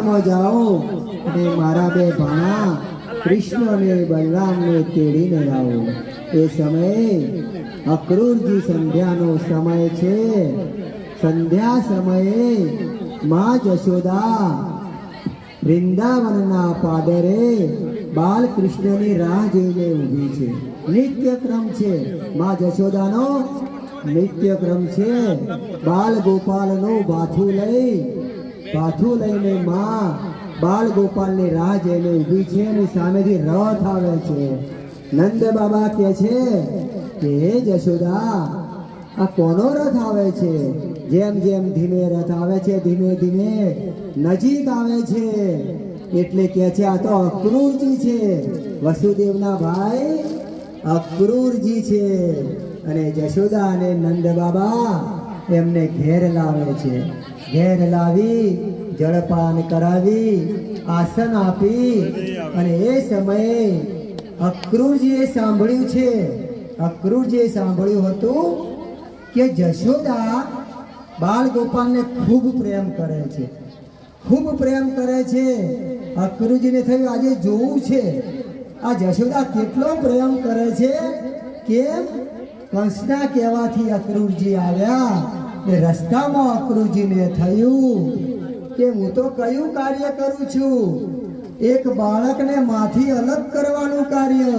રસ્તામાં જાઓ અને મારા બે ભાણા કૃષ્ણ અને બલરામને તેડીને આવો। એ સમયે અક્રૂરજી સંધ્યાનો સમય છે। સંધ્યા સમયે માં જશોદા વૃંદાવનના પાદરે બાલકૃષ્ણની રાહ જોઈને ઊભી છે। નિત્યક્રમ છે માં જશોદાનો, નિત્યક્રમ છે। બાલ ગોપાલનું ભાથું લઈને માં બાલ ગોપાલની રાહ જોઈને ઊભી છે અને સામેથી રથ આવે છે। નંદ બાબા કહે છે કે હે જશોદા, આ કોનો રથ આવે છે? જેમ જેમ ધીમે રથ આવે છે, ધીમે ધીમે નજીક આવે છે એટલે કહે છે આ તો અક્રૂરજી છે, વસુદેવના ભાઈ અક્રૂરજી છે। અને જશોદા અને નંદ બાબા એમને ઘેર લાવે છે। ઘેર લાવી જળપાન કરાવી આસન આપી અને એ સમયે અક્રૂરજીએ સાંભળ્યું હતું કે જશોદા બાળ ગોપાલને ખૂબ પ્રેમ કરે છે, ખૂબ પ્રેમ કરે છે। અક્રૂરજીને થયું આજે જોવું છે આ જશોદા કેટલો પ્રેમ કરે છે। કેમ? કંસના કહેવાથી અક્રૂરજી આવ્યા એ રસ્તામાં અક્રૂરજીને થયું કે હું તો કયું કાર્ય કરું છું? એક બાળકને માથી અલગ કરવાનું કાર્ય।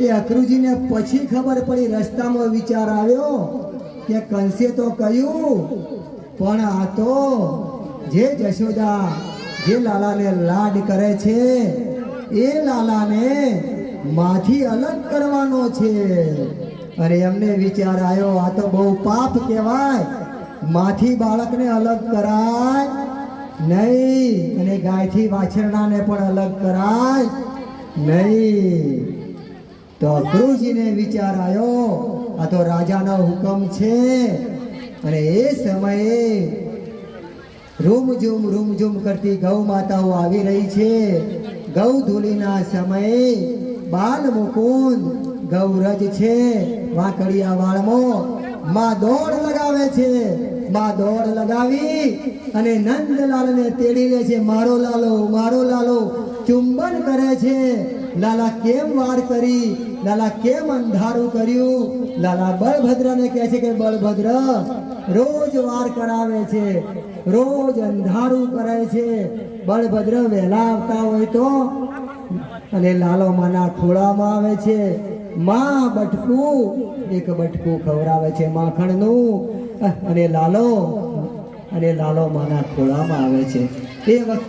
એ અક્રૂરજીને પછી ખબર પડી, રસ્તામાં વિચાર આવ્યો કે કંસે તો કહ્યું, પણ આ તો જે જશોદા જે લાલાને લાડ કરે છે એ લાલાને માથી અલગ કરવાનો છે। અને એમને વિચાર આવ્યો આ તો બહુ પાપ કહેવાય, માથી બાળકને અલગ કરાય નહીં અને ગાયથી વાછરડાને પણ અલગ કરાય નહીં। તો અક્રૂરજીને વિચાર આવ્યો આ તો રાજાનો હુકમ છે। અને એ સમયે રૂમઝૂમ કરતી ગૌ માતાઓ આવી રહી છે। ગૌ ધૂળીના સમયે બાલ મુકુંદ ગૌરજ છે વાંકડિયા વાળમાં માં દોડ લગાવે છે। માં દોડ લગાવી અને નંદલાલને તેડી લે છે। મારો લાલો ચુંબન કરે છે। લાલા કેમ વાર કરી, લાલા કેમ અંધારું કર્યું? લાલા બળભદ્રને કહે છે કે બળભદ્ર રોજ વાર કરાવે છે, રોજ અંધારું કરે છે। બળભદ્ર વહેલા આવતા હોય તો અને લાલો માના ખોળામાં આવે છે। માં એક બટકું ખવડાવે છે માખણનું અને લાલો માના ખોળામાં આવે છે। તે વખતે